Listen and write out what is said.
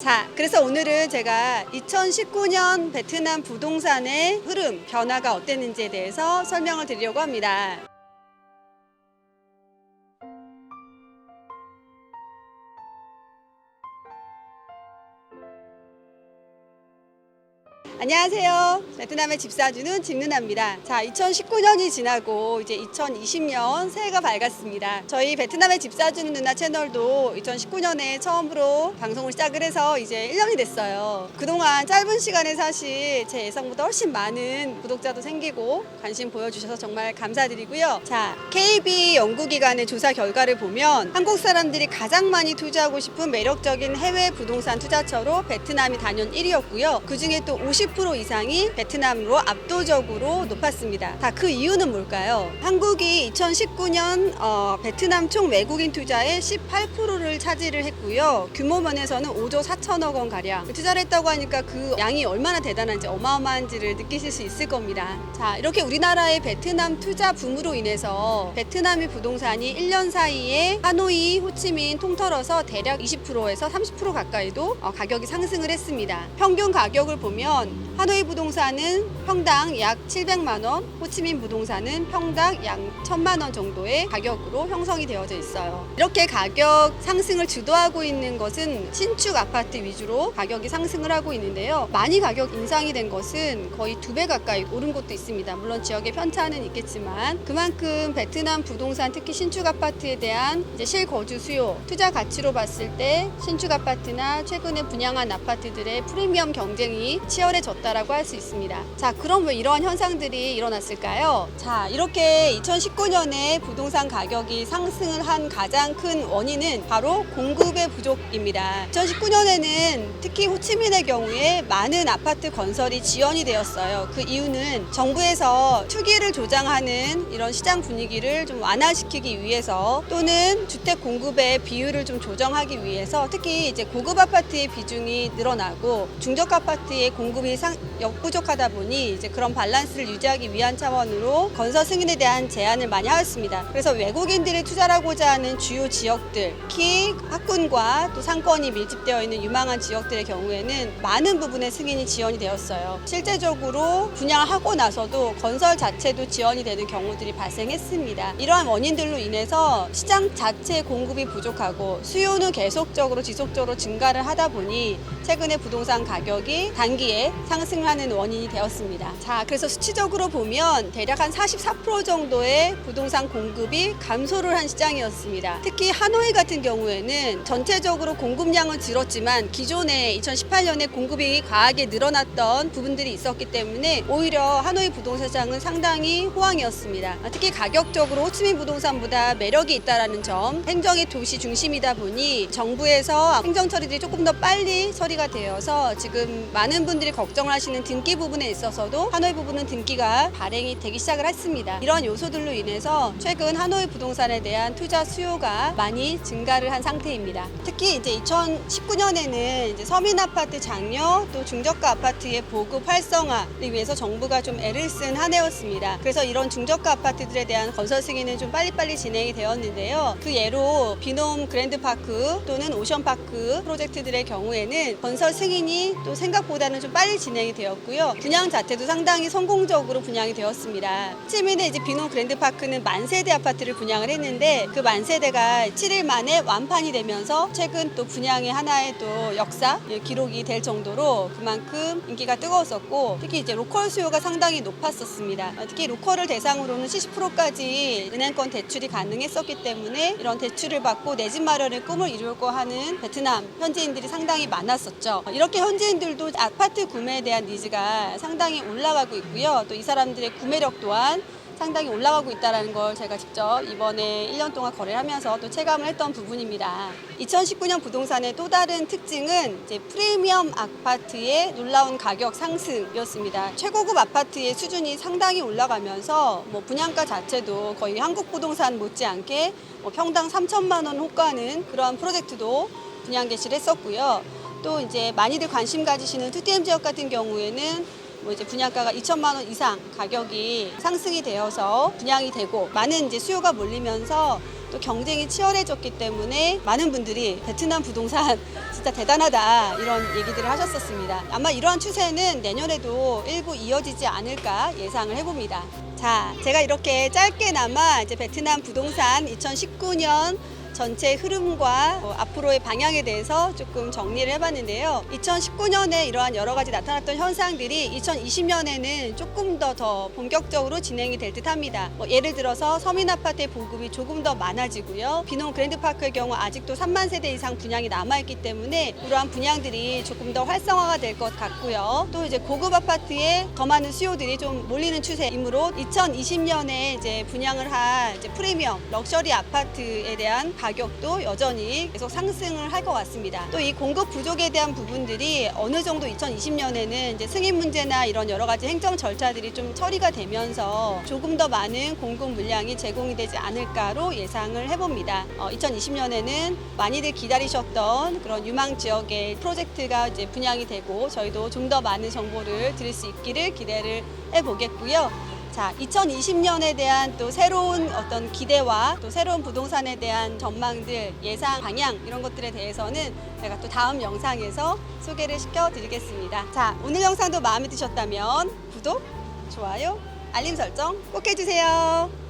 자, 그래서 오늘은 제가 2019년 베트남 부동산의 흐름, 변화가 어땠는지에 대해서 설명을 드리려고 합니다. 안녕하세요. 베트남의 집 사주는 집누나입니다. 자, 2019년이 지나고 이제 2020년 새해가 밝았습니다. 저희 베트남의 집 사주는 누나 채널도 2019년에 처음으로 방송을 시작을 해서 이제 1년이 됐어요. 그동안 짧은 시간에 사실 제 예상보다 훨씬 많은 구독자도 생기고 관심 보여주셔서 정말 감사드리고요. 자, KB 연구기관의 조사 결과를 보면 한국 사람들이 가장 많이 투자하고 싶은 매력적인 해외 부동산 투자처로 베트남이 단연 1위였고요. 그 중에 또 50% 이상이 베트남으로 압도적으로 높았습니다. 자, 그 이유는 뭘까요? 한국이 2019년 베트남 총 외국인 투자의 18%를 차지를 했고요. 규모 면에서는 5조 4천억 원 가량 투자를 했다고 하니까 그 양이 얼마나 대단한지 어마어마한지를 느끼실 수 있을 겁니다. 자, 이렇게 우리나라의 베트남 투자 붐으로 인해서 베트남의 부동산이 1년 사이에 하노이, 호치민 통틀어서 대략 20%에서 30% 가까이도 가격이 상승을 했습니다. 평균 가격을 보면 하노이 부동산은 평당 약 700만 원, 호치민 부동산은 평당 약 1000만 원 정도의 가격으로 형성이 되어져 있어요. 이렇게 가격 상승을 주도하고 있는 것은 신축 아파트 위주로 가격이 상승을 하고 있는데요. 많이 가격 인상이 된 것은 거의 2배 가까이 오른 곳도 있습니다. 물론 지역의 편차는 있겠지만 그만큼 베트남 부동산 특히 신축 아파트에 대한 이제 실거주 수요, 투자 가치로 봤을 때 신축 아파트나 최근에 분양한 아파트들의 프리미엄 경쟁이 치열해졌다라고 할 수 있습니다. 자, 그럼 왜 이러한 현상들이 일어났을까요? 자, 이렇게 2019년에 부동산 가격이 상승을 한 가장 큰 원인은 바로 공급의 부족입니다. 2019년에는 특히 호치민의 경우에 많은 아파트 건설이 지연이 되었어요. 그 이유는 정부에서 투기를 조장하는 이런 시장 분위기를 좀 완화시키기 위해서 또는 주택 공급의 비율을 좀 조정하기 위해서 특히 이제 고급 아파트의 비중이 늘어나고 중저가 아파트의 공급이 역부족하다 보니 이제 그런 밸런스를 유지하기 위한 차원으로 건설 승인에 대한 제한을 많이 하였습니다. 그래서 외국인들이 투자하고자 하는 주요 지역들, 특히 학군과 또 상권이 밀집되어 있는 유망한 지역들의 경우에는 많은 부분의 승인이 지연이 되었어요. 실제적으로 분양하고 나서도 건설 자체도 지연이 되는 경우들이 발생했습니다. 이러한 원인들로 인해서 시장 자체 공급이 부족하고 수요는 계속적으로 지속적으로 증가를 하다 보니 최근에 부동산 가격이 단기에 상승하는 원인이 되었습니다. 자, 그래서 수치적으로 보면 대략 한 44% 정도의 부동산 공급이 감소를 한 시장이었습니다. 특히 하노이 같은 경우에는 전체적으로 공급량은 줄었지만 기존에 2018년에 공급이 과하게 늘어났던 부분들이 있었기 때문에 오히려 하노이 부동산 시장은 상당히 호황이었습니다. 특히 가격적으로 호치민 부동산보다 매력이 있다는 점, 행정의 도시 중심이다 보니 정부에서 행정 처리들이 조금 더 빨리 처리가 되어서 지금 많은 분들이 걱정을 하시는 등기 부분에 있어서도 하노이 부분은 등기가 발행이 되기 시작을 했습니다. 이런 요소들로 인해서 최근 하노이 부동산에 대한 투자 수요가 많이 증가를 한 상태입니다. 특히 이제 2019년에는 이제 서민 아파트 장려 또 중저가 아파트의 보급 활성화를 위해서 정부가 좀 애를 쓴 한 해였습니다. 그래서 이런 중저가 아파트들에 대한 건설 승인은 좀 빨리빨리 진행이 되었는데요. 그 예로 비놈 그랜드파크 또는 오션파크 프로젝트들의 경우에는 건설 승인이 또 생각보다는 좀 빨리 진행이 되었고요. 분양 자체도 상당히 성공적으로 분양이 되었습니다. 호치민의 이제 비놈 그랜드파크는 만세대 아파트를 분양을 했는데 그 만세대가 7일 만에 완판이 되면서 최근 또 분양의 하나의 또 역사 기록이 될 정도로 그만큼 인기가 뜨거웠었고 특히 이제 로컬 수요가 상당히 높았었습니다. 특히 로컬을 대상으로는 70%까지 은행권 대출이 가능했었기 때문에 이런 대출을 받고 내 집 마련의 꿈을 이루려고 하는 베트남 현지인들이 상당히 많았었죠. 이렇게 현지인들도 아파트 구매에 대한 니즈가 상당히 올라가고 있고요. 또 이 사람들의 구매력 또한 상당히 올라가고 있다는 걸 제가 직접 이번에 1년 동안 거래를 하면서 또 체감을 했던 부분입니다. 2019년 부동산의 또 다른 특징은 이제 프리미엄 아파트의 놀라운 가격 상승이었습니다. 최고급 아파트의 수준이 상당히 올라가면서 분양가 자체도 거의 한국 부동산 못지않게 평당 3천만 원 호가는 그러한 프로젝트도 분양 개시를 했었고요. 또 이제 많이들 관심 가지시는 2DM 지역 같은 경우에는 이제 분양가가 2천만 원 이상 가격이 상승이 되어서 분양이 되고 많은 이제 수요가 몰리면서 또 경쟁이 치열해졌기 때문에 많은 분들이 베트남 부동산 진짜 대단하다 이런 얘기들을 하셨었습니다. 아마 이러한 추세는 내년에도 일부 이어지지 않을까 예상을 해봅니다. 자, 제가 이렇게 짧게나마 이제 베트남 부동산 2019년 전체 흐름과 앞으로의 방향에 대해서 조금 정리를 해봤는데요. 2019년에 이러한 여러 가지 나타났던 현상들이 2020년에는 조금 더 본격적으로 진행이 될 듯합니다. 예를 들어서 서민 아파트의 보급이 조금 더 많아지고요. 비농 그랜드파크의 경우 아직도 3만 세대 이상 분양이 남아있기 때문에 이러한 분양들이 조금 더 활성화가 될 것 같고요. 또 이제 고급 아파트에 더 많은 수요들이 좀 몰리는 추세이므로 2020년에 이제 분양을 한 이제 프리미엄 럭셔리 아파트에 대한 가격도 여전히 계속 상승을 할 것 같습니다. 또 이 공급 부족에 대한 부분들이 어느 정도 2020년에는 이제 승인 문제나 이런 여러 가지 행정 절차들이 좀 처리가 되면서 조금 더 많은 공급 물량이 제공이 되지 않을까로 예상을 해봅니다. 2020년에는 많이들 기다리셨던 그런 유망 지역의 프로젝트가 이제 분양이 되고 저희도 좀 더 많은 정보를 드릴 수 있기를 기대를 해보겠고요. 자, 2020년에 대한 또 새로운 어떤 기대와 또 새로운 부동산에 대한 전망들, 예상 방향 이런 것들에 대해서는 제가 또 다음 영상에서 소개를 시켜드리겠습니다. 자, 오늘 영상도 마음에 드셨다면 구독, 좋아요, 알림 설정 꼭 해주세요.